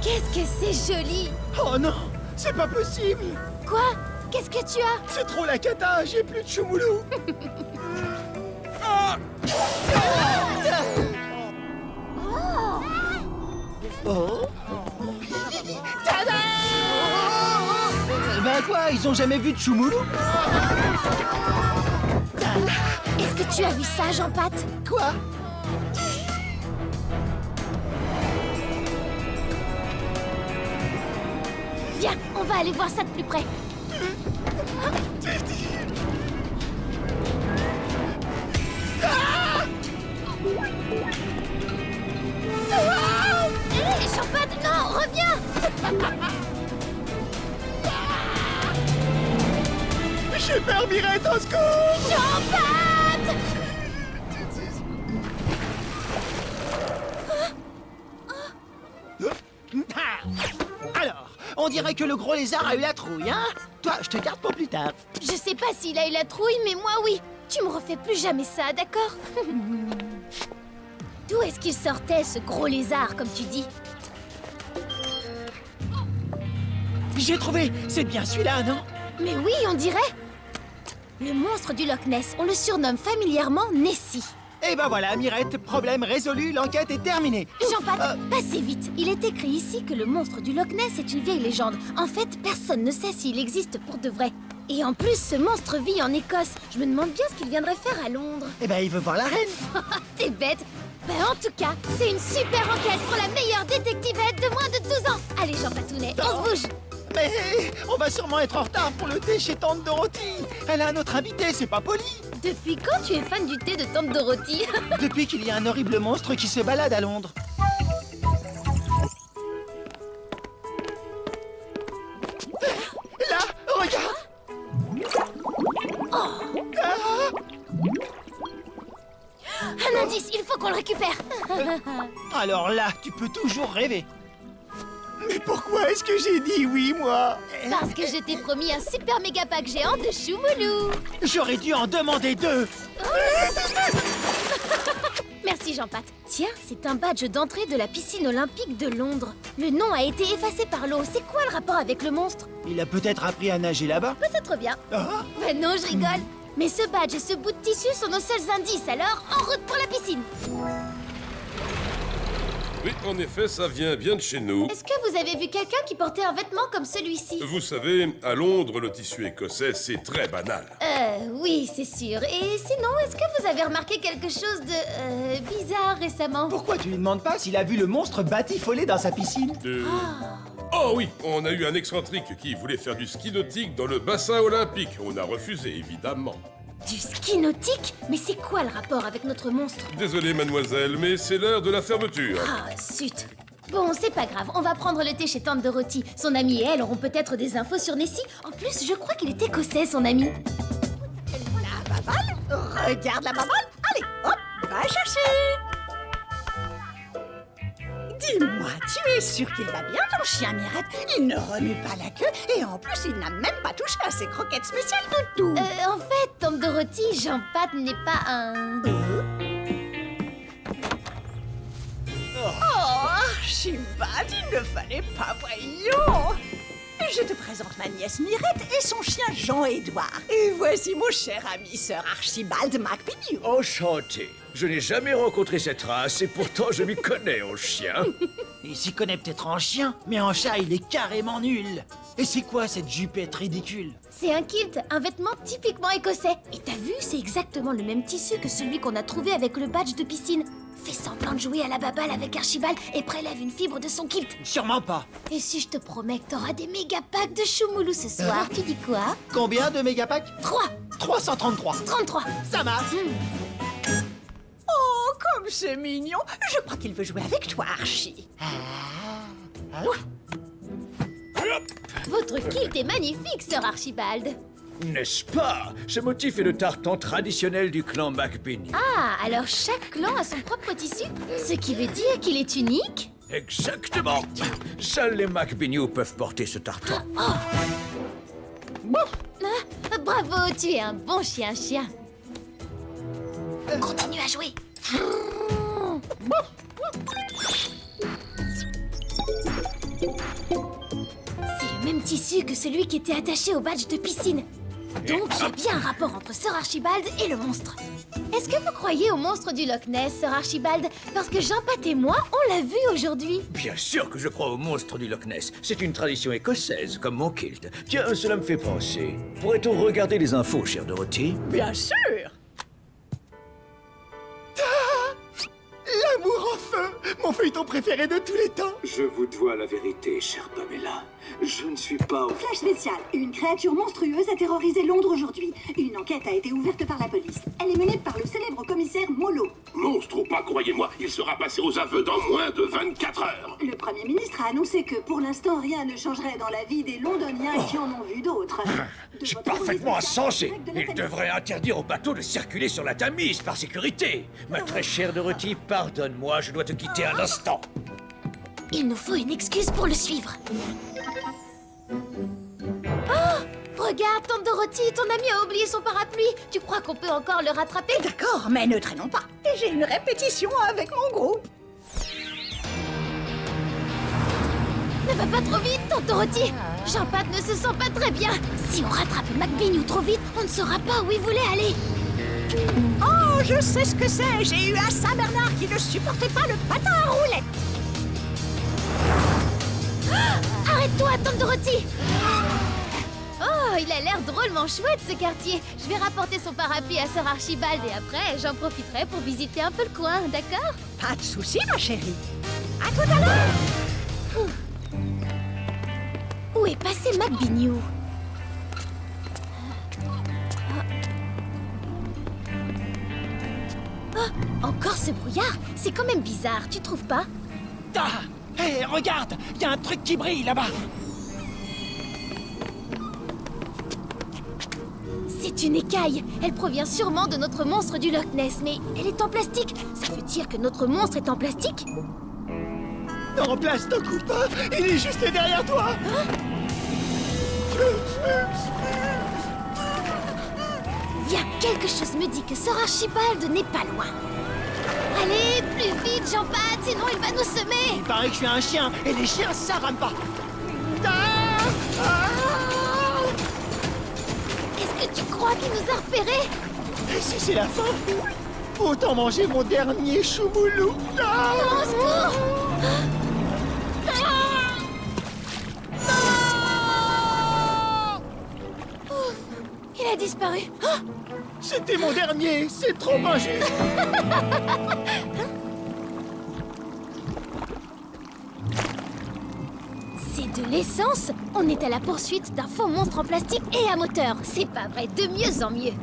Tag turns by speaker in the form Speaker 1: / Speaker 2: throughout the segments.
Speaker 1: Qu'est-ce que c'est joli!
Speaker 2: Oh non, c'est pas possible.
Speaker 1: Quoi? Qu'est-ce que tu as?
Speaker 2: C'est trop la cata, j'ai plus de choumoulou. Oh. Tada! Ben quoi, ils ont jamais vu de choumoulou?
Speaker 1: Est-ce que tu as vu ça, Jean-Pat?
Speaker 2: Quoi?
Speaker 1: Viens, on va aller voir ça de plus près. Hé, Jean-Pat, non, reviens!
Speaker 2: J'ai peur, Mirette, au secours!
Speaker 1: Jean-Pat!
Speaker 2: Alors, on dirait que le gros lézard a eu la trouille, hein? Toi, je te garde pour plus tard.
Speaker 1: Je sais pas s'il a eu la trouille, mais moi oui. Tu me refais plus jamais ça, d'accord? D'où est-ce qu'il sortait, ce gros lézard, comme tu dis?
Speaker 2: J'ai trouvé! C'est bien celui-là, non?
Speaker 1: Mais oui, on dirait. Le monstre du Loch Ness, on le surnomme familièrement Nessie.
Speaker 2: Et ben voilà, Mirette, problème résolu, l'enquête est terminée.
Speaker 1: Jean-Pat, passez vite. Il est écrit ici que le monstre du Loch Ness est une vieille légende. En fait, personne ne sait s'il existe pour de vrai. Et en plus, ce monstre vit en Écosse. Je me demande bien ce qu'il viendrait faire à Londres.
Speaker 2: Eh ben, il veut voir la reine.
Speaker 1: T'es bête. Ben, en tout cas, c'est une super enquête pour la meilleure détectivette de moins de 12 ans. Allez, Jean Patounet, on se bouge.
Speaker 2: Mais on va sûrement être en retard pour le thé chez Tante Dorothy. Elle a un autre invité, c'est pas poli.
Speaker 1: Depuis quand tu es fan du thé de Tante Dorothy?
Speaker 2: Depuis qu'il y a un horrible monstre qui se balade à Londres. Là, regarde.
Speaker 1: Un indice, il faut qu'on le récupère.
Speaker 2: Alors là, tu peux toujours rêver. Mais pourquoi est-ce que j'ai dit oui, moi?
Speaker 1: Parce que je t'ai promis un super méga pack géant de choumoulou.
Speaker 2: J'aurais dû en demander 2.
Speaker 1: Merci Jean-Pat. Tiens, c'est un badge d'entrée de la piscine olympique de Londres. Le nom a été effacé par l'eau. C'est quoi le rapport avec le monstre?
Speaker 2: Il a peut-être appris à nager là-bas.
Speaker 1: Peut-être bien.
Speaker 2: Ah.
Speaker 1: Ben non, je rigole. Mais ce badge et ce bout de tissu sont nos seuls indices, alors en route pour la piscine.
Speaker 3: Oui, en effet, ça vient bien de chez nous.
Speaker 1: Est-ce que vous avez vu quelqu'un qui portait un vêtement comme celui-ci?
Speaker 3: Vous savez, à Londres, le tissu écossais, c'est très banal.
Speaker 1: Oui, c'est sûr. Et sinon, est-ce que vous avez remarqué quelque chose de, bizarre récemment?
Speaker 2: Pourquoi tu lui demandes pas s'il a vu le monstre batifolé dans sa piscine?
Speaker 3: Oh oui, on a eu un excentrique qui voulait faire du ski nautique dans le bassin olympique. On a refusé, évidemment.
Speaker 1: Du ski nautique? Mais c'est quoi le rapport avec notre monstre?
Speaker 3: Désolé, mademoiselle, mais c'est l'heure de la fermeture.
Speaker 1: Ah, zut. Bon, c'est pas grave, on va prendre le thé chez Tante Dorothy. Son amie et elle auront peut-être des infos sur Nessie. En plus, je crois qu'il est écossais, son ami.
Speaker 4: La baballe? Regarde la baballe. Allez, hop, va chercher. Dis-moi, tu es sûr qu'il va bien, ton chien, Mirette? Il ne remue pas la queue et en plus, il n'a même pas touché à ses croquettes spéciales de tout.
Speaker 1: En fait, Tante Dorothy, Jean-Pat n'est pas un...
Speaker 4: Oh, Archibald, il ne fallait pas, voyons. Je te présente ma nièce Mirette et son chien Jean-Édouard. Et voici mon cher ami, Sir Archibald McPignou.
Speaker 5: Enchanté. Je n'ai jamais rencontré cette race et pourtant je m'y connais en chien.
Speaker 2: Il s'y connaît peut-être en chien, mais en chat, il est carrément nul. Et c'est quoi cette jupette ridicule?
Speaker 1: C'est un kilt, un vêtement typiquement écossais. Et t'as vu, c'est exactement le même tissu que celui qu'on a trouvé avec le badge de piscine. Fais semblant de jouer à la baballe avec Archibald et prélève une fibre de son kilt.
Speaker 2: Sûrement pas.
Speaker 1: Et si je te promets que t'auras des méga packs de choumoulou ce soir, tu dis quoi?
Speaker 2: Combien de mégapacks?
Speaker 1: 3,
Speaker 2: 333.
Speaker 1: 33.
Speaker 2: Ça marche.
Speaker 4: Oh, comme c'est mignon. Je crois qu'il veut jouer avec toi, Archie.
Speaker 1: Votre kilt est magnifique, Sir Archibald.
Speaker 5: N'est-ce pas? Ce motif est le tartan traditionnel du clan McPignou.
Speaker 1: Ah, alors chaque clan a son propre tissu? Ce qui veut dire qu'il est unique?
Speaker 5: Exactement. Seuls les McPignou peuvent porter ce tartan.
Speaker 1: Bravo, tu es un bon chien. Continue à jouer. tissu que celui qui était attaché au badge de piscine. Donc, il y a bien un rapport entre Sir Archibald et le monstre. Est-ce que vous croyez au monstre du Loch Ness, Sir Archibald? Parce que Jean-Pat et moi, on l'a vu aujourd'hui.
Speaker 5: Bien sûr que je crois au monstre du Loch Ness. C'est une tradition écossaise, comme mon kilt. Tiens, cela me fait penser. Pourrait-on regarder les infos, chère Dorothy?
Speaker 4: Bien sûr.
Speaker 2: L'amour en feu, mon feuilleton préféré de tous les temps.
Speaker 6: Je vous dois la vérité, chère Pamela. Je ne suis pas au...
Speaker 7: Flash spécial. Une créature monstrueuse a terrorisé Londres aujourd'hui. Une enquête a été ouverte par la police. Elle est menée par le célèbre commissaire Molo.
Speaker 8: Monstre ou pas, croyez-moi, il sera passé aux aveux dans moins de 24 heures.
Speaker 7: Le Premier ministre a annoncé que pour l'instant rien ne changerait dans la vie des Londoniens qui en ont vu d'autres.
Speaker 5: C'est parfaitement insensé. Il devrait interdire aux bateaux de circuler sur la Tamise par sécurité. Ma très chère Dorothy, pardonne-moi, je dois te quitter un instant.
Speaker 1: Il nous faut une excuse pour le suivre. Oh! Regarde, tante Dorothy, ton ami a oublié son parapluie. Tu crois qu'on peut encore le rattraper?
Speaker 4: D'accord, mais ne traînons pas. Et j'ai une répétition avec mon groupe.
Speaker 1: Ne va pas trop vite, tante Dorothy. Jean-Pat ne se sent pas très bien. Si on rattrape McBean trop vite, on ne saura pas où il voulait aller.
Speaker 4: Oh, je sais ce que c'est. J'ai eu un Saint-Bernard qui ne supportait pas le patin à roulettes.
Speaker 1: Arrête-toi, tante Dorothy. Oh, il a l'air drôlement chouette, ce quartier. Je vais rapporter son parapluie à Sir Archibald et après, j'en profiterai pour visiter un peu le coin, d'accord?
Speaker 4: Pas de souci, ma chérie. À tout à l'heure.
Speaker 1: Où est passé McBean? Oh, encore ce brouillard? C'est quand même bizarre, tu trouves pas?
Speaker 2: Ah! Hé, regarde, il y a un truc qui brille là-bas.
Speaker 1: C'est une écaille. Elle provient sûrement de notre monstre du Loch Ness, mais elle est en plastique. Ça veut dire que notre monstre est en plastique?
Speaker 2: Non, plastique ou pas, il est juste derrière toi.
Speaker 1: Il y a quelque chose me dit que Sir Archibald n'est pas loin. Allez, plus vite, Jean-Pat, sinon il va nous semer.
Speaker 2: Il paraît que je suis un chien, et les chiens, ça rame pas. Ah! Ah!
Speaker 1: Est-ce que tu crois qu'il nous a repérés?
Speaker 2: Et si c'est la fin, autant manger mon dernier choumoulou. Ah!
Speaker 1: Non, au secours! Ouf, il a disparu. Ah!
Speaker 2: C'était mon dernier, c'est trop injuste.
Speaker 1: C'est de l'essence? On est à la poursuite d'un faux monstre en plastique et à moteur. C'est pas vrai, de mieux en mieux.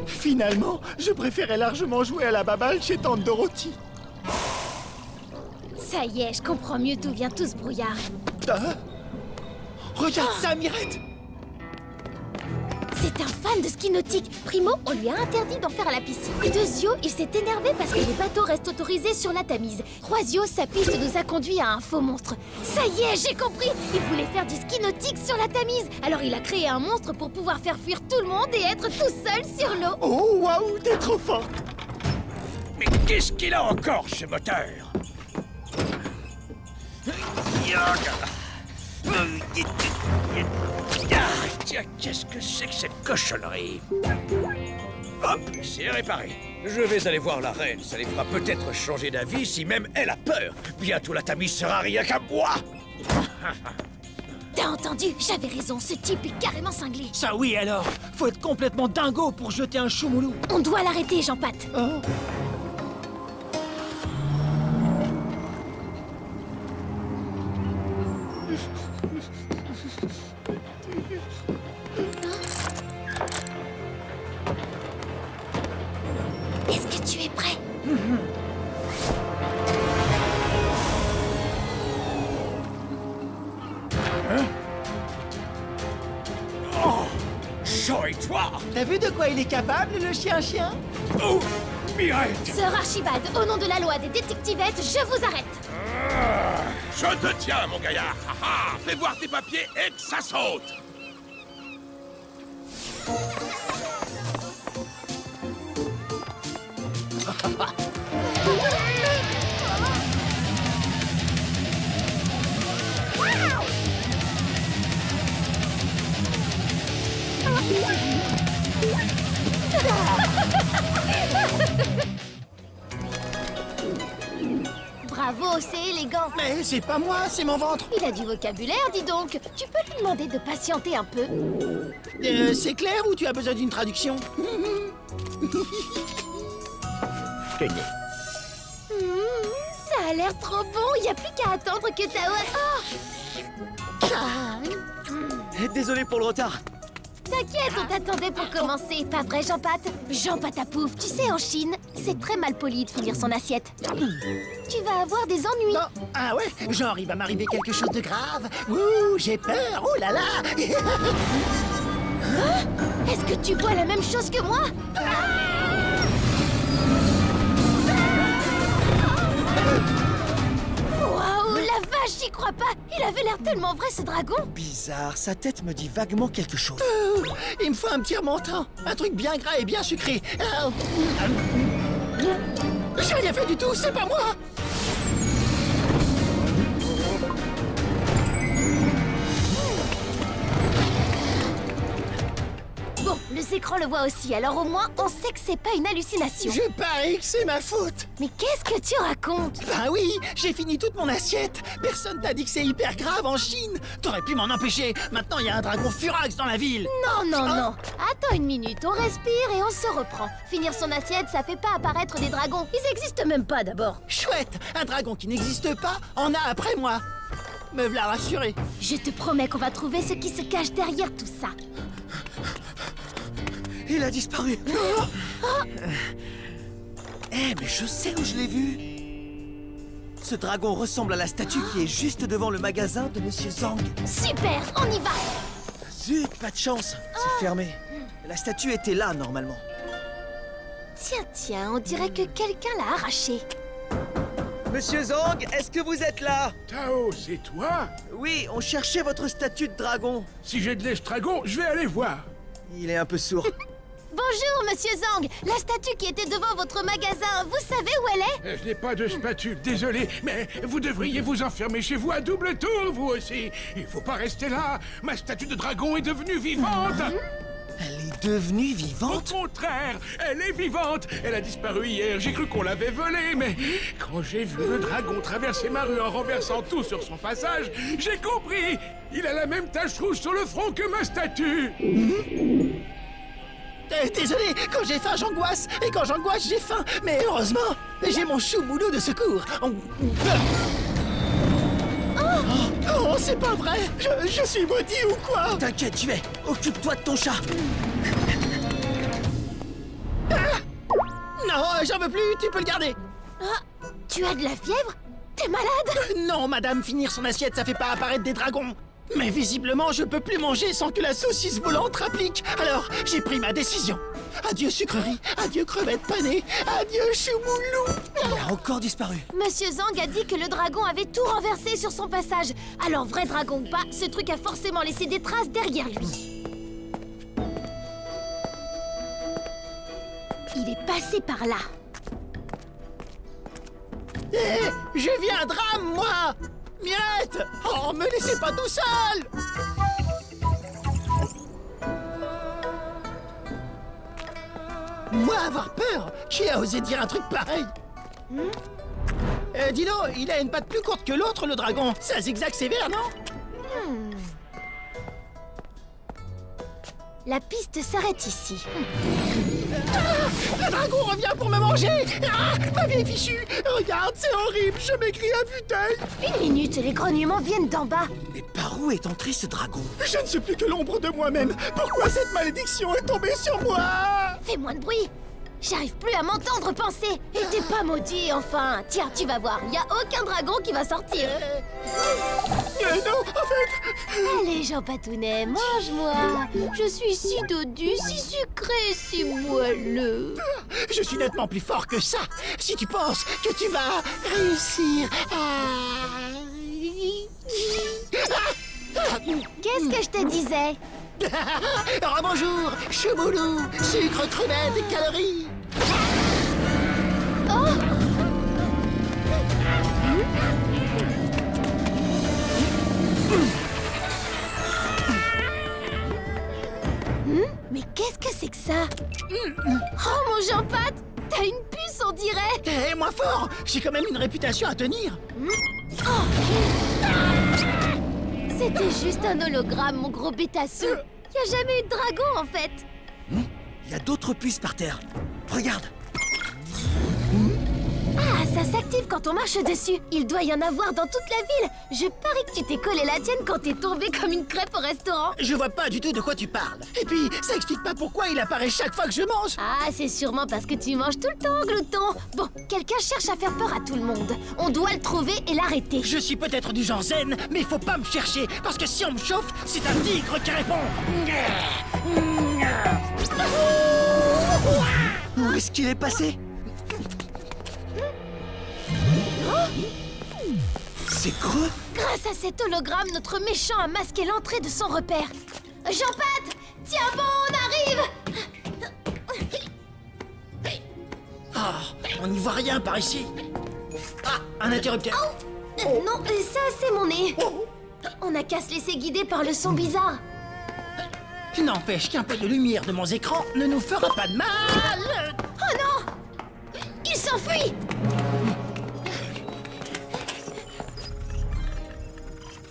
Speaker 2: Finalement, je préférais largement jouer à la baballe chez tante Dorothy.
Speaker 1: Ça y est, je comprends mieux d'où vient tout ce brouillard.
Speaker 2: Ah! Regarde ça, Mirette.
Speaker 1: C'est un fan de ski nautique. Primo, on lui a interdit d'en faire à la piscine. Deuxio, il s'est énervé parce que les bateaux restent autorisés sur la Tamise. Troisio, sa piste nous a conduit à un faux monstre. Ça y est, j'ai compris. Il voulait faire du ski nautique sur la Tamise. Alors il a créé un monstre pour pouvoir faire fuir tout le monde et être tout seul sur l'eau.
Speaker 2: Oh, waouh, t'es trop forte.
Speaker 5: Mais qu'est-ce qu'il a encore, ce moteur? Tiens, qu'est-ce que c'est que cette cochonnerie? Hop, c'est réparé. Je vais aller voir la reine, ça les fera peut-être changer d'avis si même elle a peur. Bientôt la Tamise sera rien qu'à moi.
Speaker 1: T'as entendu? J'avais raison, ce type est carrément cinglé.
Speaker 2: Ça oui alors, faut être complètement dingo pour jeter un choumoulou.
Speaker 1: On doit l'arrêter, Jean-Pat.
Speaker 2: Oh.
Speaker 1: Est-ce que tu es prêt?
Speaker 5: Jean et toi?
Speaker 2: T'as vu de quoi il est capable, le chien-chien?
Speaker 5: Oh, Mirette!
Speaker 1: Sir Archibald, au nom de la loi des détectivettes, je vous arrête.
Speaker 3: Je te tiens, mon gaillard. Ha, ha. Fais voir tes papiers et que ça saute.
Speaker 1: c'est élégant.
Speaker 2: Mais c'est pas moi, c'est mon ventre.
Speaker 1: Il a du vocabulaire, dis donc. Tu peux lui demander de patienter un peu?
Speaker 2: C'est clair ou tu as besoin d'une traduction? Tenez.
Speaker 1: Ça a l'air trop bon. Il n'y a plus qu'à attendre que Tao...
Speaker 9: Désolé pour le retard.
Speaker 1: T'inquiète, on t'attendait pour commencer. Pas vrai, Jean-Pat? Jean Patapouf, tu sais, en Chine, c'est très mal poli de finir son assiette. Tu vas avoir des ennuis.
Speaker 2: Non. Ah ouais? Genre, il va m'arriver quelque chose de grave. Ouh, j'ai peur. Oh là là.
Speaker 1: Est-ce que tu vois la même chose que moi? Waouh, la vache, j'y crois pas. Il avait l'air tellement vrai, ce dragon.
Speaker 9: Bizarre, sa tête me dit vaguement quelque chose.
Speaker 2: Il me faut un petit remontant. Un truc bien gras et bien sucré. J'ai rien fait du tout, c'est pas moi.
Speaker 1: Bon, les écrans le voient aussi, alors au moins, on sait que c'est pas une hallucination.
Speaker 2: Je parie que c'est ma faute.
Speaker 1: Mais qu'est-ce que tu racontes?
Speaker 2: Bah oui, j'ai fini toute mon assiette. Personne t'a dit que c'est hyper grave en Chine. T'aurais pu m'en empêcher. Maintenant, il y a un dragon furax dans la ville.
Speaker 1: Non. Attends une minute, on respire et on se reprend. Finir son assiette, ça fait pas apparaître des dragons. Ils existent même pas d'abord.
Speaker 2: Chouette, un dragon qui n'existe pas en a après moi. Me v'là rassuré.
Speaker 1: Je te promets qu'on va trouver ce qui se cache derrière tout ça.
Speaker 9: Il a disparu. Mais je sais où je l'ai vu. Ce dragon ressemble à la statue qui est juste devant le magasin de Monsieur Zhang.
Speaker 1: Super, on y va.
Speaker 9: Zut, pas de chance. C'est fermé. La statue était là, normalement.
Speaker 1: Tiens, on dirait que quelqu'un l'a arraché.
Speaker 9: Monsieur Zhang, est-ce que vous êtes là?
Speaker 3: Tao, c'est toi?
Speaker 9: Oui, on cherchait votre statue de dragon.
Speaker 3: Si j'ai de l'estragon, je vais aller voir.
Speaker 9: Il est un peu sourd.
Speaker 1: Bonjour, Monsieur Zhang. La statue qui était devant votre magasin, vous savez où elle est?
Speaker 3: Je n'ai pas de spatule, désolé, mais vous devriez vous enfermer chez vous à double tour, vous aussi. Il faut pas rester là. Ma statue de dragon est devenue vivante.
Speaker 9: Elle est devenue vivante?
Speaker 3: Au contraire, elle est vivante. Elle a disparu hier. J'ai cru qu'on l'avait volée, mais quand j'ai vu le dragon traverser ma rue en renversant tout sur son passage, j'ai compris. Il a la même tache rouge sur le front que ma statue.
Speaker 2: Désolé, quand j'ai faim, j'angoisse. Et quand j'angoisse, j'ai faim. Mais heureusement, j'ai mon choumoulou de secours. Oh, c'est pas vrai. Je suis maudit ou quoi?
Speaker 9: T'inquiète, j'y vais. Occupe-toi de ton chat.
Speaker 2: Non, j'en veux plus. Tu peux le garder.
Speaker 1: Tu as de la fièvre? T'es malade?
Speaker 2: Non, madame, finir son assiette, ça fait pas apparaître des dragons. Mais visiblement, je peux plus manger sans que la saucisse volante rapplique. Alors, j'ai pris ma décision. Adieu sucrerie, adieu crevettes panées, adieu choumoulou.
Speaker 9: Il a encore disparu.
Speaker 1: Monsieur Zhang a dit que le dragon avait tout renversé sur son passage. Alors, vrai dragon ou pas, ce truc a forcément laissé des traces derrière lui. Il est passé par là.
Speaker 2: Je viendrai, moi. Miette! Oh, me laissez pas tout seul! Moi avoir peur? Qui a osé dire un truc pareil? Dis donc, il a une patte plus courte que l'autre, le dragon. Ça zigzag sévère, non?
Speaker 1: La piste s'arrête ici.
Speaker 2: Le dragon revient pour me manger! Ma vieille fichue! Regarde, c'est horrible, je m'écris à vue d'œil!
Speaker 1: Une minute, les grognements viennent d'en bas.
Speaker 9: Mais par où est entré ce dragon?
Speaker 2: Je ne suis plus que l'ombre de moi-même! Pourquoi cette malédiction est tombée sur moi?
Speaker 1: Fais moins de bruit. J'arrive plus à m'entendre penser. Et t'es pas maudit, enfin. Tiens, tu vas voir, y a aucun dragon qui va sortir.
Speaker 2: Non, en fait...
Speaker 1: Allez, Jean Patounet, mange-moi. Je suis si dodu, si sucré, si moelleux.
Speaker 2: Je suis nettement plus fort que ça. Si tu penses que tu vas réussir à...
Speaker 1: Qu'est-ce que je te disais?
Speaker 2: Rebonjour, choumoulou, sucre, crevettes, calories.
Speaker 1: Mais qu'est-ce que c'est que ça? Oh, mon Jean-Pat, t'as une puce on dirait.
Speaker 2: Hé, moins fort! J'ai quand même une réputation à tenir.
Speaker 1: C'était juste un hologramme, mon gros bêtassou. Y a jamais eu de dragon, en fait.
Speaker 9: Il y a d'autres puces par terre. Regarde.
Speaker 1: Ah, ça s'active quand on marche dessus. Il doit y en avoir dans toute la ville. Je parie que tu t'es collé la tienne quand t'es tombé comme une crêpe au restaurant.
Speaker 2: Je vois pas du tout de quoi tu parles. Et puis, ça explique pas pourquoi il apparaît chaque fois que je mange.
Speaker 1: Ah, c'est sûrement parce que tu manges tout le temps, glouton. Bon, quelqu'un cherche à faire peur à tout le monde. On doit le trouver et l'arrêter.
Speaker 2: Je suis peut-être du genre zen, mais faut pas me chercher, parce que si on me chauffe, c'est un tigre qui répond.
Speaker 9: Où est-ce qu'il est passé? C'est creux?
Speaker 1: Grâce à cet hologramme, notre méchant a masqué l'entrée de son repère. Jean-Pat! Tiens bon, on arrive!
Speaker 2: Ah, on n'y voit rien par ici. Ah, un interrupteur.
Speaker 1: Non, ça, c'est mon nez. On n'a qu'à se laisser guider par le son bizarre.
Speaker 2: N'empêche qu'un peu de lumière de mon écran ne nous fera pas de mal.
Speaker 1: Oh non! Il s'enfuit!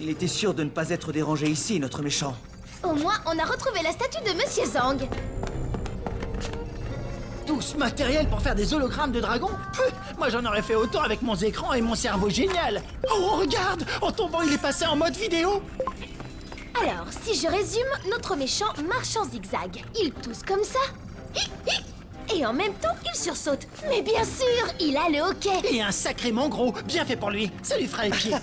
Speaker 9: Il était sûr de ne pas être dérangé ici, notre méchant.
Speaker 1: Au moins, on a retrouvé la statue de Monsieur Zhang.
Speaker 2: Tout ce matériel pour faire des hologrammes de dragons? Moi j'en aurais fait autant avec mon écran et mon cerveau génial. Oh, regarde! En tombant, il est passé en mode vidéo.
Speaker 1: Alors, si je résume, notre méchant marche en zigzag. Il tousse comme ça. Et en même temps, il sursaute. Mais bien sûr, il a le hoquet.
Speaker 2: Et un sacrément gros, bien fait pour lui. Ça lui fera les pieds.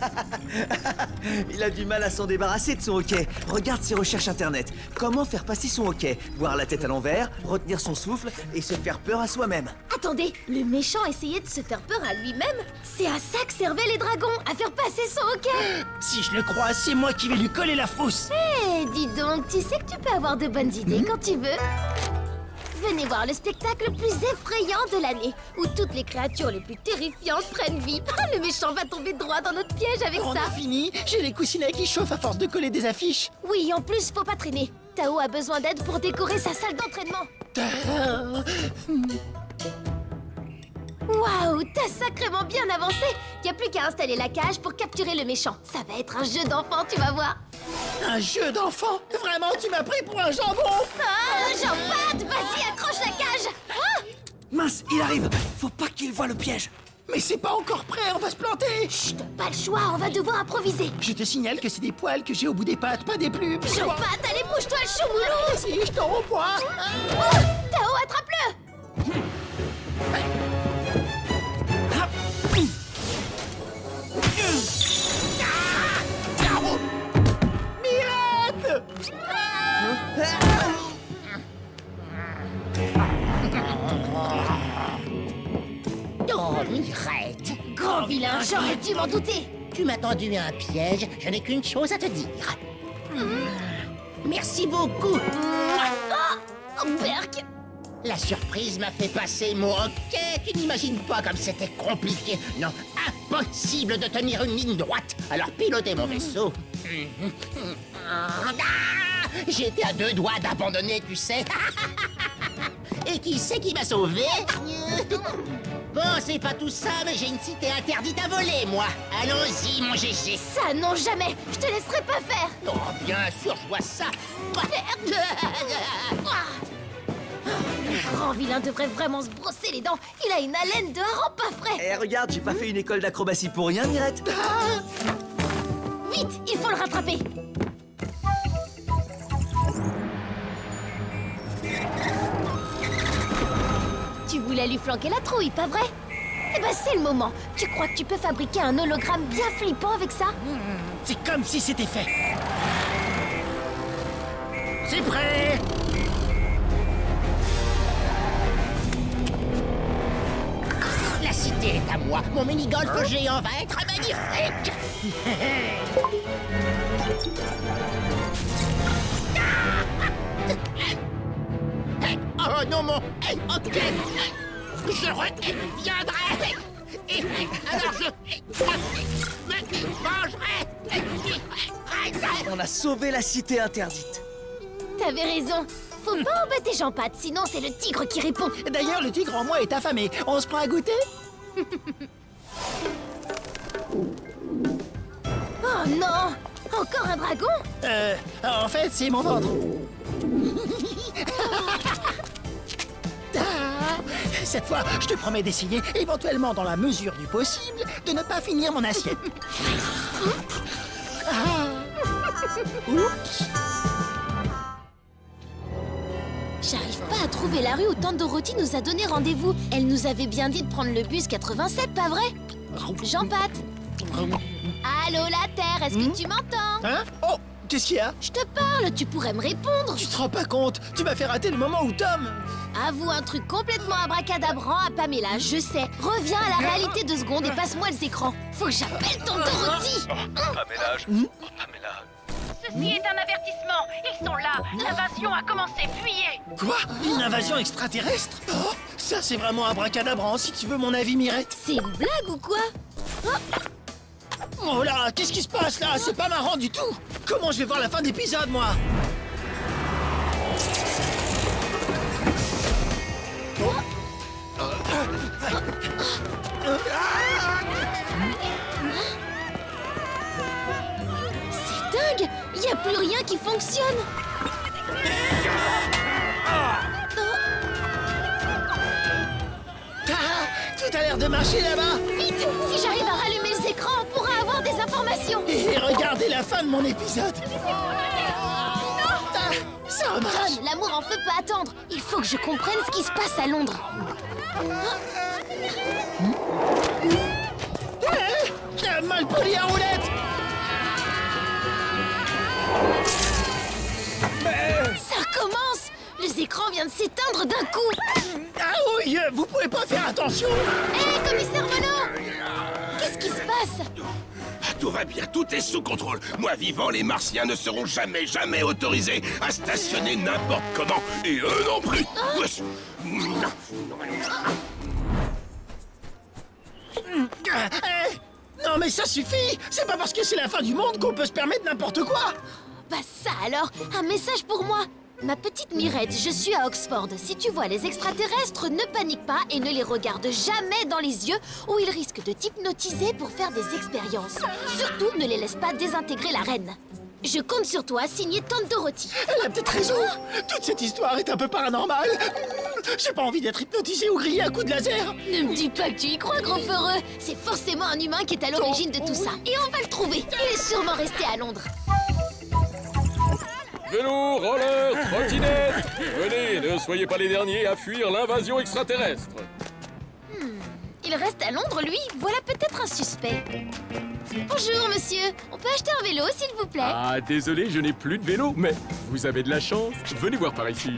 Speaker 9: Il a du mal à s'en débarrasser de son hoquet. Regarde ses recherches internet. Comment faire passer son hoquet? Voir la tête à l'envers, retenir son souffle et se faire peur à soi-même.
Speaker 1: Attendez, le méchant essayait de se faire peur à lui-même? C'est à ça que servaient les dragons, à faire passer son hoquet.
Speaker 2: Si je le crois, c'est moi qui vais lui coller la frousse.
Speaker 1: Eh, dis donc, tu sais que tu peux avoir de bonnes idées quand tu veux. Venez voir le spectacle le plus effrayant de l'année, où toutes les créatures les plus terrifiantes prennent vie. Le méchant va tomber droit dans notre piège avec
Speaker 2: On
Speaker 1: ça.
Speaker 2: a fini. J'ai les coussinets qui chauffent à force de coller des affiches.
Speaker 1: Oui, en plus, faut pas traîner. Tao a besoin d'aide pour décorer sa salle d'entraînement. Waouh, t'as sacrément bien avancé. Y a plus qu'à installer la cage pour capturer le méchant. Ça va être un jeu d'enfant, tu vas voir.
Speaker 2: Un jeu d'enfant? Vraiment, tu m'as pris pour un jambon?
Speaker 1: Ah, Jean-Pat, vas-y, accroche la cage. Ah,
Speaker 9: Mince, il arrive. Faut pas qu'il voie le piège.
Speaker 2: Mais c'est pas encore prêt, on va se planter.
Speaker 1: chut, pas le choix, on va devoir improviser.
Speaker 2: Je te signale que c'est des poils que j'ai au bout des pattes, pas des plumes.
Speaker 1: Jean-Pat, allez, bouge-toi le choumoulou.
Speaker 2: Si, je t'en revois.
Speaker 1: Oh, Tao, attrape-le.
Speaker 2: Mirette!
Speaker 10: Oh, Mirette!
Speaker 1: Grand vilain, j'aurais dû m'en douter.
Speaker 10: Tu m'as tendu à un piège, je n'ai qu'une chose à te dire. Merci beaucoup!
Speaker 1: Oh, Berk.
Speaker 10: La surprise m'a fait passer mon hoquet. Tu n'imagines pas comme c'était compliqué. Non, impossible de tenir une ligne droite. Alors pilotez mon vaisseau. Ah, j'étais à 2 doigts d'abandonner, tu sais. Et qui c'est qui m'a sauvé? Bon, c'est pas tout ça, mais j'ai une cité interdite à voler, moi. Allons-y, mon GG.
Speaker 1: Ça, non, jamais. Je te laisserai pas faire.
Speaker 10: Oh, bien sûr, je vois ça.
Speaker 1: Le grand vilain devrait vraiment se brosser les dents. Il a une haleine de hareng pas frais.
Speaker 9: Eh, regarde, j'ai pas fait une école d'acrobatie pour rien, Mirette.
Speaker 1: Vite, il faut le rattraper. Tu voulais lui flanquer la trouille, pas vrai? Eh ben, c'est le moment. Tu crois que tu peux fabriquer un hologramme bien flippant avec ça?
Speaker 2: C'est comme si c'était fait. C'est prêt.
Speaker 10: La cité est à moi. Mon mini-golf géant va être magnifique. Oh non, mon... Ok. Je reviendrai. Et alors je mangerai.
Speaker 9: On a sauvé la cité interdite.
Speaker 1: T'avais raison. faut pas embêter Jean-Pat, sinon c'est le tigre qui répond.
Speaker 2: D'ailleurs, le tigre en moi est affamé. On se prend à goûter?
Speaker 1: Oh non! Encore un dragon?
Speaker 2: En fait, c'est mon ventre. Cette fois, je te promets d'essayer, éventuellement dans la mesure du possible, de ne pas finir mon assiette. Oups.
Speaker 1: J'arrive pas à trouver la rue où Tante Dorothy nous a donné rendez-vous. Elle nous avait bien dit de prendre le bus 87, pas vrai? Jean-Pat? Allô, la Terre, est-ce que tu m'entends?
Speaker 2: Hein? Oh, qu'est-ce qu'il y a?
Speaker 1: Je te parle, tu pourrais me répondre.
Speaker 2: Tu te rends pas compte? Tu m'as fait rater le moment où Tom...
Speaker 1: Avoue un truc complètement abracadabrant à Pamela, je sais. Reviens à la réalité 2 secondes et passe-moi les écrans. Faut que j'appelle Tante Dorothy.
Speaker 5: Pamela, Pamela.
Speaker 11: Ceci est un avertissement. Ils sont là. L'invasion a commencé. Fuyez.
Speaker 2: Quoi? Une invasion extraterrestre? Oh, ça c'est vraiment abracadabrant, si tu veux mon avis, Mirette.
Speaker 1: C'est une blague ou quoi?
Speaker 2: Oh là, qu'est-ce qui se passe là? C'est pas marrant du tout. Comment je vais voir la fin de l'épisode, moi?
Speaker 1: C'est dingue! Y a plus rien qui fonctionne!
Speaker 2: Tout a l'air de marcher là-bas.
Speaker 1: Vite! Si j'arrive à rallumer les écrans, on pourra avoir des informations!
Speaker 2: Et regardez la fin de mon épisode. Ça marche.
Speaker 1: Tom, l'amour en feu peut attendre. Il faut que je comprenne ce qui se passe à Londres.
Speaker 2: Mal poli à roulette.
Speaker 1: Ça recommence! Les écrans viennent de s'éteindre d'un coup!
Speaker 2: Ah oui, vous pouvez pas faire attention.
Speaker 1: Hé, commissaire Monod! Qu'est-ce qui se passe?
Speaker 8: Tout va bien, tout est sous contrôle. Moi vivant, les Martiens ne seront jamais autorisés à stationner n'importe comment. Et eux non plus.
Speaker 2: Non mais ça suffit. C'est pas parce que c'est la fin du monde qu'on peut se permettre n'importe quoi.
Speaker 1: Bah ça alors, un message pour moi. Ma petite Mirette, je suis à Oxford. Si tu vois les extraterrestres, ne panique pas et ne les regarde jamais dans les yeux ou ils risquent de t'hypnotiser pour faire des expériences. Surtout, ne les laisse pas désintégrer la reine. Je compte sur toi, signé Tante Dorothy.
Speaker 2: Elle a peut-être raison. Toute cette histoire est un peu paranormale. J'ai pas envie d'être hypnotisé ou grillé à coups de laser.
Speaker 1: Ne me dis pas que tu y crois, gros peureux. C'est forcément un humain qui est à l'origine de tout ça. Et on va le trouver. Il est sûrement resté à Londres.
Speaker 12: Vélo, roller, trottinette. Venez, ne soyez pas les derniers à fuir l'invasion extraterrestre.
Speaker 1: Il reste à Londres, lui. Voilà peut-être un suspect. Bonjour, monsieur. On peut acheter un vélo, s'il vous plaît?
Speaker 12: Ah, désolé, je n'ai plus de vélo, mais vous avez de la chance. Venez voir par ici.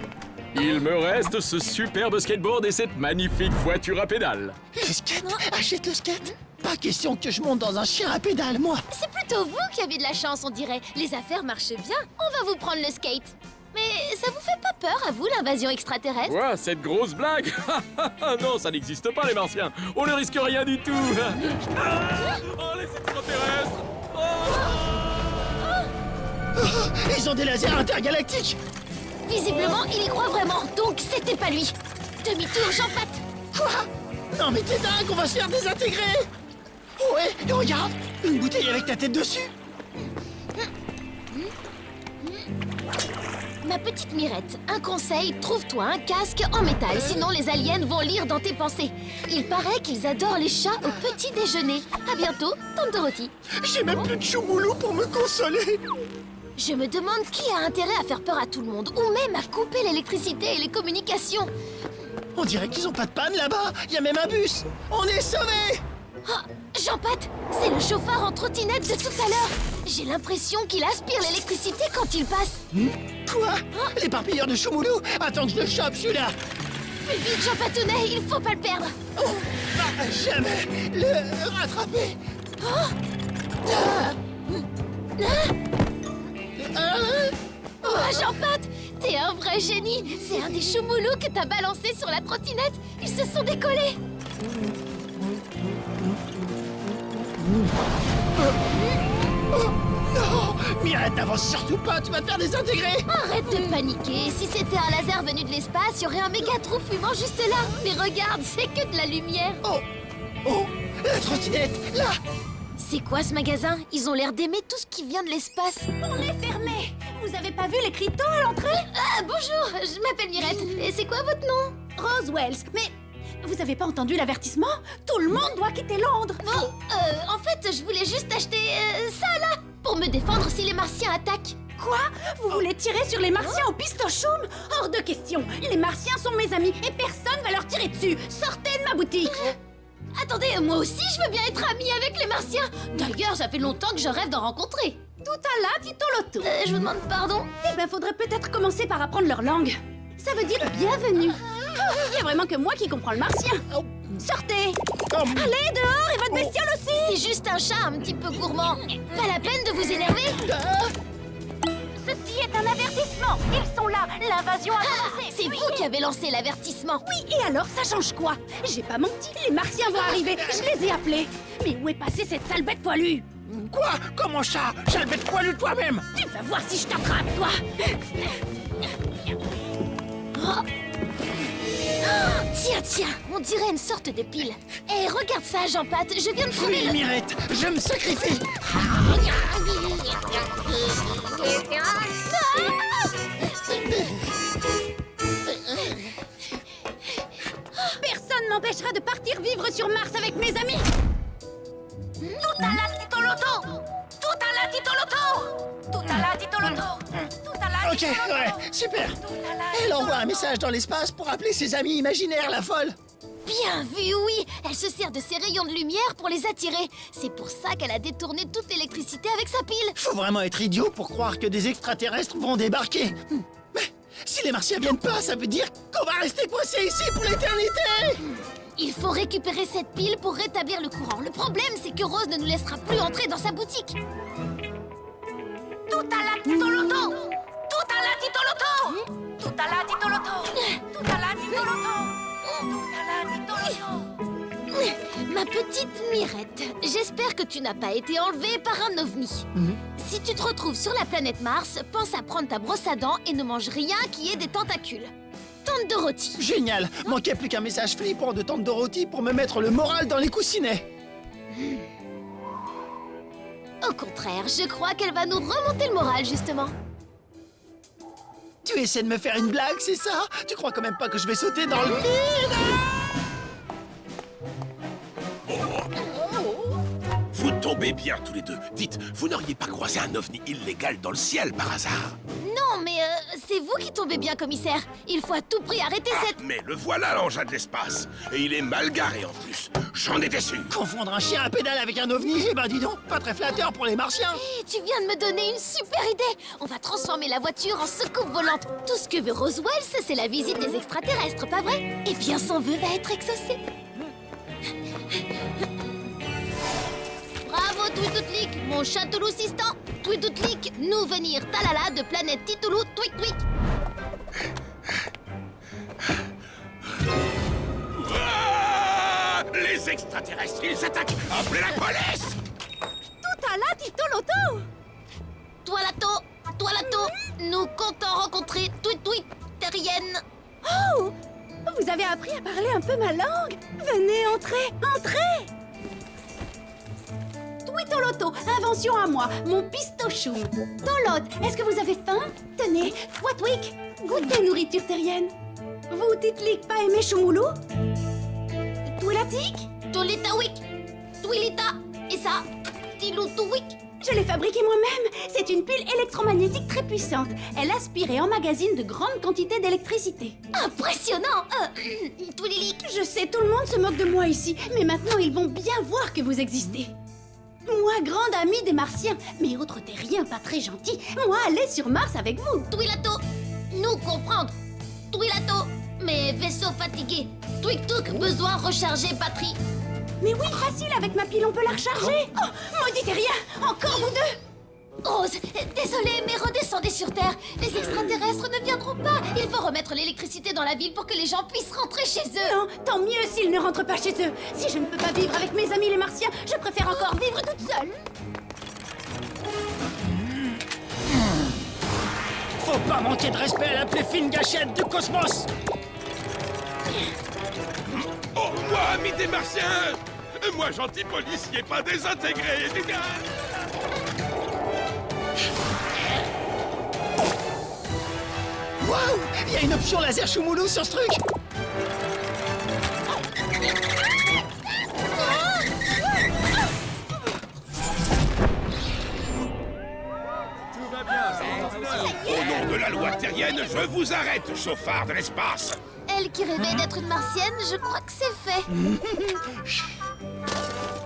Speaker 12: Il me reste ce superbe skateboard et cette magnifique voiture à pédales.
Speaker 2: Le skate? Achète le skate. Pas question que je monte dans un chien à pédales, moi.
Speaker 1: C'est plutôt vous qui avez de la chance, on dirait. Les affaires marchent bien. On va vous prendre le skate. Mais ça vous fait pas peur, à vous, l'invasion extraterrestre?
Speaker 12: Quoi, cette grosse blague? Non, ça n'existe pas, les Martiens. On ne risque rien du tout. Oh, les extraterrestres!
Speaker 2: Ils ont des lasers intergalactiques.
Speaker 1: Visiblement, il y croit vraiment. Donc, c'était pas lui. Demi-tour, Jean-Pat.
Speaker 2: Quoi? Non mais t'es dingue, on va se faire désintégrer. Ouais, et regarde, une bouteille avec ta tête dessus.
Speaker 1: Ma petite Mirette, un conseil, trouve-toi un casque en métal, sinon les aliens vont lire dans tes pensées. Il paraît qu'ils adorent les chats au petit déjeuner. À bientôt, Tante Dorothy.
Speaker 2: J'ai même plus de choumoulou pour me consoler.
Speaker 1: Je me demande qui a intérêt à faire peur à tout le monde, ou même à couper l'électricité et les communications.
Speaker 2: On dirait qu'ils ont pas de panne là-bas. Il y a même un bus. On est sauvés.
Speaker 1: Oh, Jean-Pat, c'est le chauffeur en trottinette de tout à l'heure. J'ai l'impression qu'il aspire l'électricité quand il passe.
Speaker 2: Quoi? L'éparpilleur de choumoulou? Attends que je le chope, celui-là.
Speaker 1: Plus vite, Jean-Patounet, il faut pas le perdre.
Speaker 2: Oh, jamais le rattraper.
Speaker 1: Oh, Jean-Pat, t'es un vrai génie. C'est un des choumoulous que t'as balancé sur la trottinette. Ils se sont décollés.
Speaker 2: Non, Mirette, n'avance surtout pas, tu vas te faire désintégrer.
Speaker 1: Arrête de paniquer. Si c'était un laser venu de l'espace, il y aurait un méga trou fumant juste là. Mais regarde, c'est que de la lumière.
Speaker 2: Oh, la trottinette, là.
Speaker 1: C'est quoi ce magasin? Ils ont l'air d'aimer tout ce qui vient de l'espace.
Speaker 4: On est fermé. Vous avez pas vu l'écriteau à l'entrée?
Speaker 1: Bonjour, je m'appelle Mirette. Et c'est quoi votre nom?
Speaker 4: Rose Wells. Mais vous avez pas entendu l'avertissement? Tout le monde doit quitter Londres.
Speaker 1: Oh, en fait, je voulais juste acheter ça là, pour me défendre si les Martiens attaquent.
Speaker 4: Quoi? Vous voulez tirer sur les Martiens au pistochoum? Hors de question. Les Martiens sont mes amis et personne va leur tirer dessus. Sortez de ma boutique.
Speaker 1: Attendez, moi aussi je veux bien être amie avec les Martiens. D'ailleurs, ça fait longtemps que je rêve d'en rencontrer.
Speaker 4: Tout à la titoloto.
Speaker 1: Je vous demande pardon?
Speaker 4: Eh ben, faudrait peut-être commencer par apprendre leur langue. Ça veut dire bienvenue. Il y a vraiment que moi qui comprends le martien. Sortez. Allez, dehors, et votre bestiole aussi.
Speaker 1: C'est juste un chat un petit peu gourmand. Pas la peine de vous énerver.
Speaker 11: Ceci est un avertissement. Ils sont là. L'invasion a commencé.
Speaker 1: C'est vous qui avez lancé l'avertissement.
Speaker 4: Oui, et alors, ça change quoi? J'ai pas menti. Les Martiens vont arriver. Je les ai appelés. Mais où est passée cette sale bête poilue?
Speaker 2: Quoi? Comment ça? Sale bête poilue toi-même?
Speaker 4: Tu vas voir si je t'attrape, toi.
Speaker 1: Tiens, on dirait une sorte de pile. Eh, regarde ça, Jean-Pat, je viens de trouver
Speaker 2: Oui, Mirette, je me sacrifie.
Speaker 4: Personne m'empêchera de partir vivre sur Mars avec mes amis.
Speaker 11: Tout à la titoloto. Tout à la titoloto. Tout à la titoloto. Tout à la
Speaker 2: Ok, ouais, super. Elle envoie un message dans l'espace pour appeler ses amis imaginaires, la folle.
Speaker 1: Bien vu, oui. Elle se sert de ses rayons de lumière pour les attirer. C'est pour ça qu'elle a détourné toute l'électricité avec sa pile.
Speaker 2: Faut vraiment être idiot pour croire que des extraterrestres vont débarquer. Mais si les Martiens viennent pas, ça veut dire qu'on va rester coincés ici pour l'éternité.
Speaker 1: Il faut récupérer cette pile pour rétablir le courant. Le problème, c'est que Rose ne nous laissera plus entrer dans sa boutique.
Speaker 11: Tout à la titoloto. Tout à la titoloto. Tout à la titoloto. Tout à la titoloto. Tout à la titoloto.
Speaker 1: Ma petite Mirette, j'espère que tu n'as pas été enlevée par un ovni. Si tu te retrouves sur la planète Mars, pense à prendre ta brosse à dents et ne mange rien qui ait des tentacules. Tante Dorothy.
Speaker 2: Génial. Manquait plus qu'un message flippant de Tante Dorothy pour me mettre le moral dans les coussinets.
Speaker 1: Au contraire, je crois qu'elle va nous remonter le moral, justement.
Speaker 2: Tu essaies de me faire une blague, c'est ça? Tu crois quand même pas que je vais sauter dans le vide?
Speaker 8: Vous tombez bien tous les deux. Dites, vous n'auriez pas croisé un ovni illégal dans le ciel par hasard?
Speaker 1: Non, mais c'est vous qui tombez bien, commissaire. Il faut à tout prix arrêter cette...
Speaker 8: Mais le voilà, l'engin de l'espace. Et il est mal garé en plus. J'en étais sûr.
Speaker 2: Confondre un chien à pédale avec un ovni, eh ben dis donc, pas très flatteur pour les Martiens.
Speaker 1: Hey, tu viens de me donner une super idée. On va transformer la voiture en soucoupe volante. Tout ce que veut Rose Wells, c'est la visite des extraterrestres, pas vrai? Eh bien, son vœu va être exaucé. Bravo, Twitoutlik, mon château assistant. Twitoutlik, nous venir talala de planète Titoulou, Twik Twik.
Speaker 8: Ah, les extraterrestres, ils attaquent. Appelez la police.
Speaker 4: Tout à la titoloto.
Speaker 1: Toilato, nous comptons rencontrer Twit Twit terrienne.
Speaker 4: Oh, vous avez appris à parler un peu ma langue. Venez, entrez. Twitoloto, invention à moi, mon pistochoum. Tolot, est-ce que vous avez faim? Tenez, Twatwik, goûtez nourriture terrienne. Vous, Titlik, pas aimé choumoulou? Twilatik?
Speaker 1: Tolitawik, Twilita, et ça, Tiloutouik.
Speaker 4: Je l'ai fabriquée moi-même. C'est une pile électromagnétique très puissante. Elle aspire et emmagasine de grandes quantités d'électricité.
Speaker 1: Impressionnant. Twililik.
Speaker 4: Je sais, tout le monde se moque de moi ici, mais maintenant ils vont bien voir que vous existez. Moi, grande amie des Martiens, mais autre terrien pas très gentil, moi, aller sur Mars avec vous.
Speaker 1: Twilato, nous comprendre. Twilato, mes vaisseaux fatigués. Twik-Touk, besoin recharger batterie.
Speaker 4: Mais oui, facile, avec ma pile, on peut la recharger. Oh, maudit terrien, encore vous deux.
Speaker 1: Rose, désolée, mais redescendez sur Terre. Les extraterrestres ne viendront pas. Il faut remettre l'électricité dans la ville pour que les gens puissent rentrer chez eux.
Speaker 4: Non, tant mieux s'ils ne rentrent pas chez eux. Si je ne peux pas vivre avec mes amis les Martiens, je préfère encore vivre toute seule.
Speaker 2: Faut pas manquer de respect à la plus fine gâchette du cosmos.
Speaker 8: Oh, moi, ami des Martiens! Moi, gentil policier, pas désintégré!
Speaker 2: Waouh! Il y a une option laser choumoulou sur ce truc!
Speaker 8: Au nom de la loi terrienne, je vous arrête, chauffard de l'espace!
Speaker 1: Elle qui rêvait d'être une martienne, je crois que c'est fait.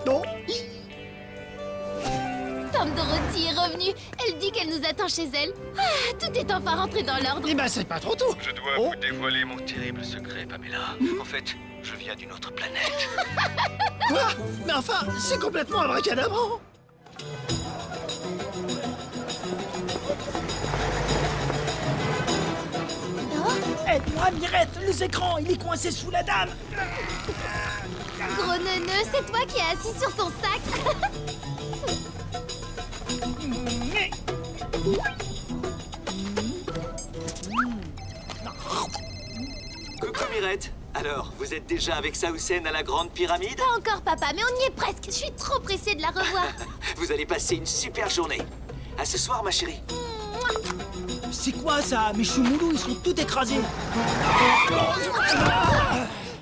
Speaker 2: Non.
Speaker 1: Tante Dorothy est revenue. Elle dit qu'elle nous attend chez elle. Ah, tout est enfin rentré dans l'ordre.
Speaker 2: Eh ben, c'est pas trop tôt.
Speaker 9: Je dois vous dévoiler mon terrible secret, Pamela. En fait, je viens d'une autre planète.
Speaker 2: Quoi? Mais enfin, c'est complètement abracadabrant.
Speaker 13: Aide-moi, Mirette, les écrans, il est coincé sous la dame.
Speaker 1: Gros neuneu, c'est toi qui es assis sur ton sac.
Speaker 9: Coucou Mirette. Alors, vous êtes déjà avec Saoussen à la Grande Pyramide?
Speaker 1: Pas encore, papa, mais on y est presque. Je suis trop pressée de la revoir.
Speaker 9: Vous allez passer une super journée. À ce soir, ma chérie.
Speaker 13: C'est quoi ça? Mes choumoulous, ils sont tout écrasés.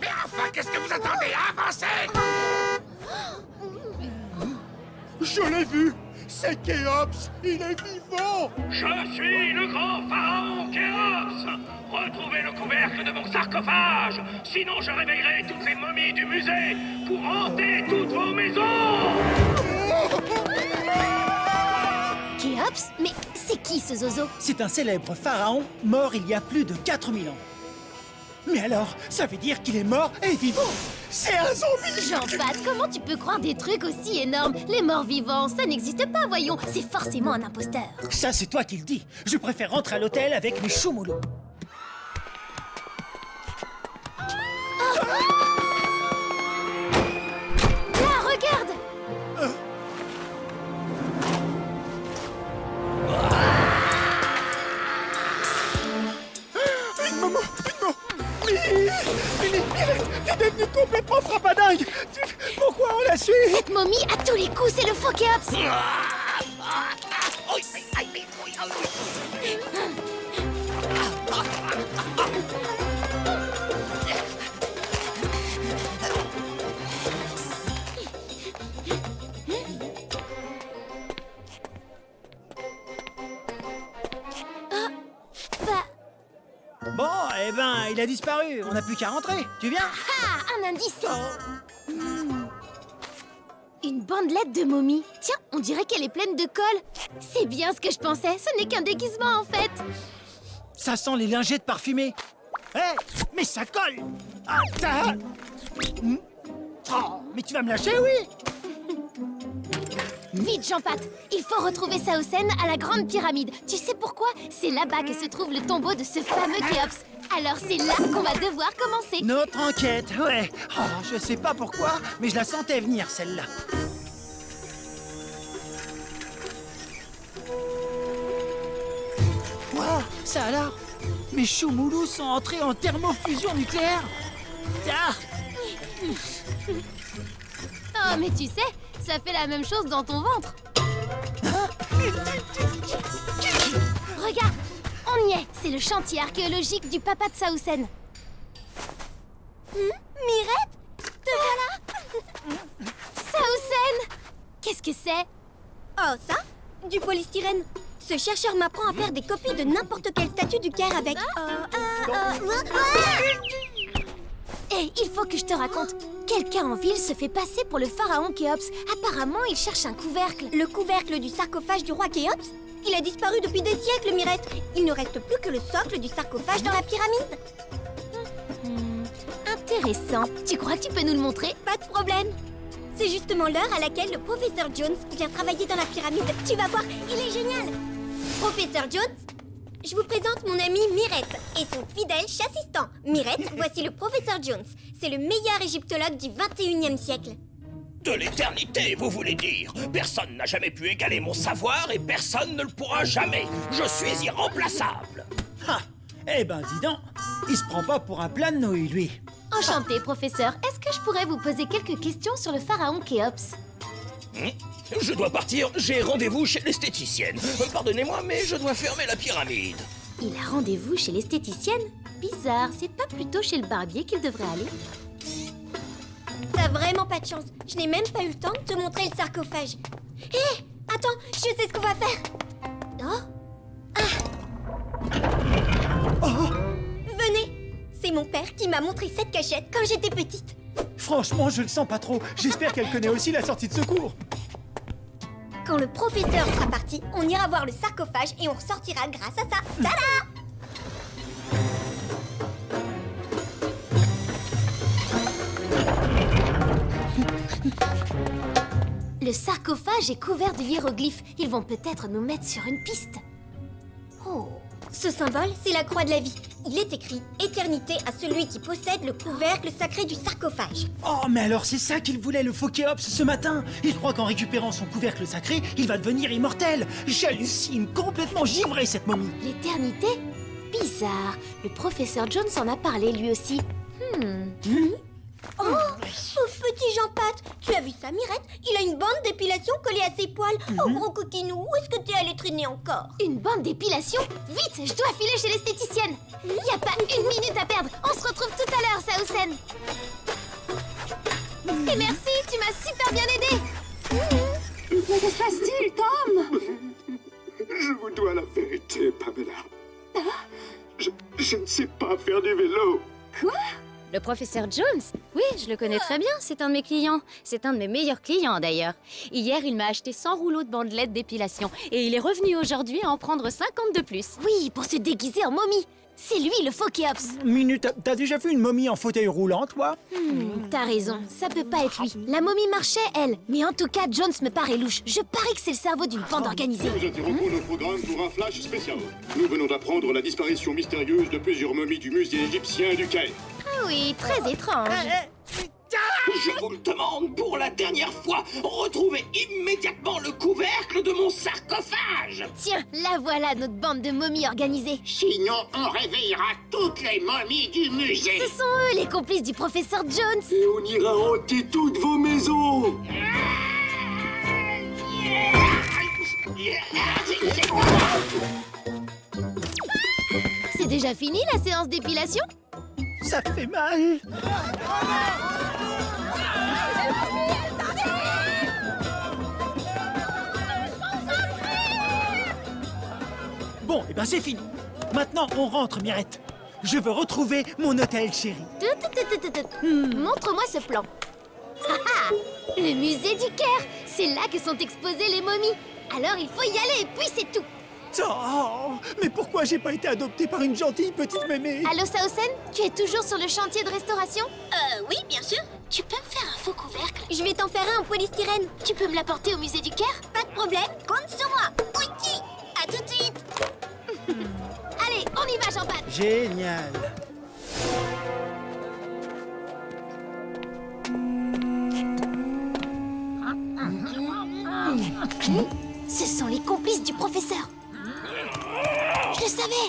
Speaker 8: Mais enfin, qu'est-ce que vous attendez? Avancez!
Speaker 3: Je l'ai vu! C'est Khéops! Il est vivant!
Speaker 14: Je suis le grand pharaon Khéops! Retrouvez le couvercle de mon sarcophage! Sinon je réveillerai toutes les momies du musée pour hanter toutes vos maisons!
Speaker 1: Khéops? Mais c'est qui ce zozo?
Speaker 13: C'est un célèbre pharaon mort il y a plus de 4000 ans. Mais alors, ça veut dire qu'il est mort et vivant? C'est un zombie!
Speaker 1: Jean-Pat, comment tu peux croire des trucs aussi énormes? Les morts vivants, ça n'existe pas, voyons. C'est forcément un imposteur.
Speaker 13: Ça, c'est toi qui le dis. Je préfère rentrer à l'hôtel avec mes choumoulous.
Speaker 1: Là, regarde!
Speaker 2: Mirette, t'es devenue complètement frappadingue. Pourquoi on la suit?
Speaker 1: Cette momie, à tous les coups, c'est le faux Khéops.
Speaker 13: Bon, eh ben, il a disparu. On n'a plus qu'à rentrer. Tu viens?
Speaker 1: Ah, un indice. Une bandelette de momie. Tiens, on dirait qu'elle est pleine de colle. C'est bien ce que je pensais. Ce n'est qu'un déguisement, en fait.
Speaker 13: Ça sent les lingettes parfumées. Hé, mais ça colle. Ah, ça... Oh, mais tu vas me lâcher, oui?
Speaker 1: Vite, Jean-Pat. Il faut retrouver Saoussen à la Grande Pyramide. Tu sais pourquoi? C'est là-bas que se trouve le tombeau de ce fameux Khéops. Alors c'est là qu'on va devoir commencer.
Speaker 13: Notre enquête, ouais. Oh, je sais pas pourquoi, mais je la sentais venir, celle-là. Wow, ça alors? Mes choumoulous sont entrés en thermofusion nucléaire. Ah.
Speaker 1: Oh, mais tu sais, ça fait la même chose dans ton ventre. Regarde, on y est. C'est le chantier archéologique du papa de Saoussen. Mirette, te voilà. Saoussen, qu'est-ce que c'est?
Speaker 15: Oh, ça? Du polystyrène. Ce chercheur m'apprend à faire des copies de n'importe quelle statue du Caire avec...
Speaker 1: Hé, il faut que je te raconte. Quelqu'un en ville se fait passer pour le pharaon Khéops. Apparemment, il cherche un couvercle.
Speaker 15: Le couvercle du sarcophage du roi Khéops? Il a disparu depuis des siècles, Mirette. Il ne reste plus que le socle du sarcophage dans la pyramide.
Speaker 1: Intéressant. Tu crois que tu peux nous le montrer?
Speaker 15: Pas de problème. C'est justement l'heure à laquelle le professeur Jones vient travailler dans la pyramide. Tu vas voir, il est génial. Professeur Jones, je vous présente mon amie Mirette et son fidèle chassistant. Mirette, voici le professeur Jones. C'est le meilleur égyptologue du 21e siècle.
Speaker 5: De l'éternité, vous voulez dire? Personne n'a jamais pu égaler mon savoir et personne ne le pourra jamais. Je suis irremplaçable.
Speaker 13: Ah, eh ben dis donc, il se prend pas pour un plat de nouilles, lui.
Speaker 1: Enchanté, professeur. Est-ce que je pourrais vous poser quelques questions sur le pharaon Khéops?
Speaker 5: Je dois partir, j'ai rendez-vous chez l'esthéticienne. Pardonnez-moi, mais je dois fermer la pyramide.
Speaker 1: Il a rendez-vous chez l'esthéticienne? Bizarre, c'est pas plutôt chez le barbier qu'il devrait aller?
Speaker 15: T'as vraiment pas de chance. Je n'ai même pas eu le temps de te montrer le sarcophage. Hé, attends, je sais ce qu'on va faire. Venez. C'est mon père qui m'a montré cette cachette quand j'étais petite.
Speaker 13: Franchement, je le sens pas trop. J'espère qu'elle connaît aussi la sortie de secours.
Speaker 15: Quand le professeur sera parti, on ira voir le sarcophage et on ressortira grâce à ça. Tada!
Speaker 1: Le sarcophage est couvert de hiéroglyphes. Ils vont peut-être nous mettre sur une piste.
Speaker 15: Oh. Ce symbole, c'est la croix de la vie. Il est écrit « Éternité à celui qui possède le couvercle sacré du sarcophage ».
Speaker 13: Oh, mais alors c'est ça qu'il voulait, le faux Khéops, ce matin. Il croit qu'en récupérant son couvercle sacré, il va devenir immortel. J'hallucine, complètement givré, cette momie.
Speaker 1: L'éternité? Bizarre. Le professeur Jones en a parlé lui aussi.
Speaker 15: Oh, pauvre petit Jean-Pat, tu as vu ça, Mirette? Il a une bande d'épilation collée à ses poils. Oh, gros coquinou, où est-ce que t'es allé traîner encore?
Speaker 1: Une bande d'épilation? Vite, je dois filer chez l'esthéticienne. Y a pas une minute à perdre. On se retrouve tout à l'heure, Saousen. Et merci, tu m'as super bien aidé.
Speaker 7: Mais que se passe-t-il, Tom?
Speaker 6: Je vous dois la vérité, Pamela. Je ne sais pas faire du vélo.
Speaker 7: Quoi?
Speaker 16: Le professeur Jones? Oui, je le connais très bien, c'est un de mes clients. C'est un de mes meilleurs clients, d'ailleurs. Hier, il m'a acheté 100 rouleaux de bandelettes d'épilation. Et il est revenu aujourd'hui à en prendre 50 de plus.
Speaker 1: Oui, pour se déguiser en momie. C'est lui, le faux Khéops.
Speaker 13: Minute, t'as déjà vu une momie en fauteuil roulant, toi?
Speaker 1: T'as raison, ça peut pas être lui. La momie marchait, elle. Mais en tout cas, Jones me paraît louche. Je parie que c'est le cerveau d'une bande organisée.
Speaker 17: Nous interrompons notre programme pour un flash spécial. Nous venons d'apprendre la disparition mystérieuse de plusieurs momies du musée égyptien du Caire.
Speaker 1: Ah oui, très étrange.
Speaker 8: Je vous le demande pour la dernière fois, retrouvez immédiatement le couvercle de mon sarcophage.
Speaker 1: Tiens, la voilà, notre bande de momies organisées.
Speaker 10: Sinon, on réveillera toutes les momies du musée.
Speaker 1: Ce sont eux, les complices du professeur Jones.
Speaker 6: Et on ira hanter toutes vos maisons.
Speaker 1: C'est déjà fini, la séance d'épilation?
Speaker 13: Ça fait mal. Bon, et ben c'est fini. Maintenant, on rentre, Mirette. Je veux retrouver mon hôtel, chéri.
Speaker 1: Montre-moi ce plan. Ah, le musée du Caire. C'est là que sont exposées les momies. Alors il faut y aller, et puis c'est tout.
Speaker 13: Oh, mais pourquoi j'ai pas été adoptée par une gentille petite mémé?
Speaker 1: Allô, Saousen? Tu es toujours sur le chantier de restauration?
Speaker 15: Oui, bien sûr. Tu peux me faire un faux couvercle? Je vais t'en faire un en polystyrène.
Speaker 1: Tu peux me l'apporter au musée du Caire?
Speaker 15: Pas de problème, compte sur moi. Ok, à tout de suite.
Speaker 1: Allez, on y va, Jean-Pat.
Speaker 13: Génial.
Speaker 1: Ce sont les complices du professeur. Je le savais.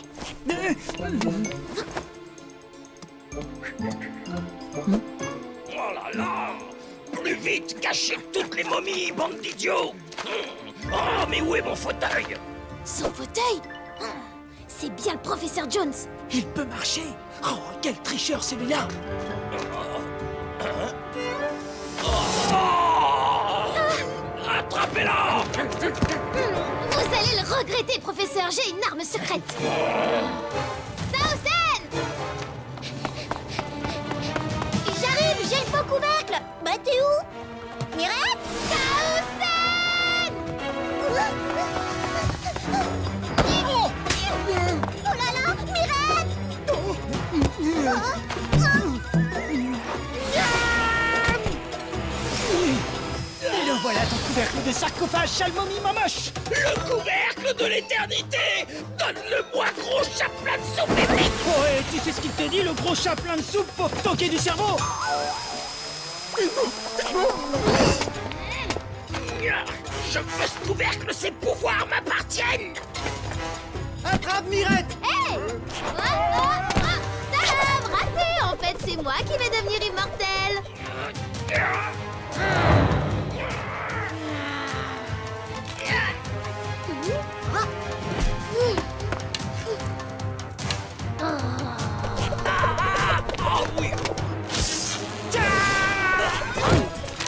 Speaker 5: Oh là là! Plus vite, cachez toutes les momies, bande d'idiots! Oh, mais où est mon fauteuil?
Speaker 1: Son fauteuil? C'est bien le professeur Jones.
Speaker 13: Il peut marcher. Oh, quel tricheur celui-là.
Speaker 5: Attrapez-la!
Speaker 1: Vous allez le regretter, professeur. J'ai une arme secrète. Saousen!
Speaker 15: J'arrive, j'ai le faux couvercle. Bah, t'es où? Mirette?
Speaker 1: Saousen!
Speaker 15: Oh là là, Mirette!
Speaker 13: Le voilà ton couvercle de sarcophage, Chalmomie Mamoche.
Speaker 5: Le couvercle de l'éternité! Donne-le-moi, gros chat plein de soupe épique!
Speaker 13: Oh, et tu sais ce qu'il te dit, le gros chat plein de soupe pour te toquer du cerveau?
Speaker 8: Je veux ce couvercle, ses pouvoirs m'appartiennent.
Speaker 9: Attrape Mirette!
Speaker 1: Hé Tadam! Raté! En fait, c'est moi qui vais devenir immortelle.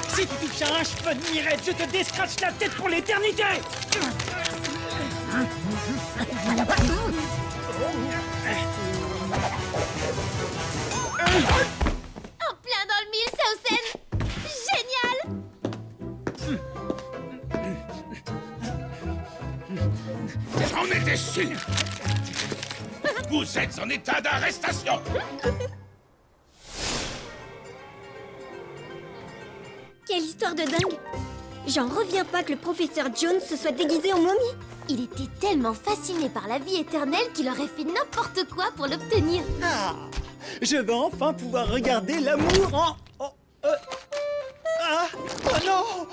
Speaker 13: Si tu touches à un cheveu de Mirette, je te descratche la tête pour l'éternité.
Speaker 1: En plein dans le mille, Saucen. Génial.
Speaker 8: J'en étais sûr. Vous êtes en état d'arrestation.
Speaker 15: Quelle histoire de dingue! J'en reviens pas que le professeur Jones se soit déguisé en momie.
Speaker 1: Il était tellement fasciné par la vie éternelle qu'il aurait fait n'importe quoi pour l'obtenir.
Speaker 13: Ah, je vais enfin pouvoir regarder l'amour en... oh non!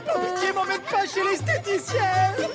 Speaker 13: Par pitié, m'emmène pas chez l'esthéticienne!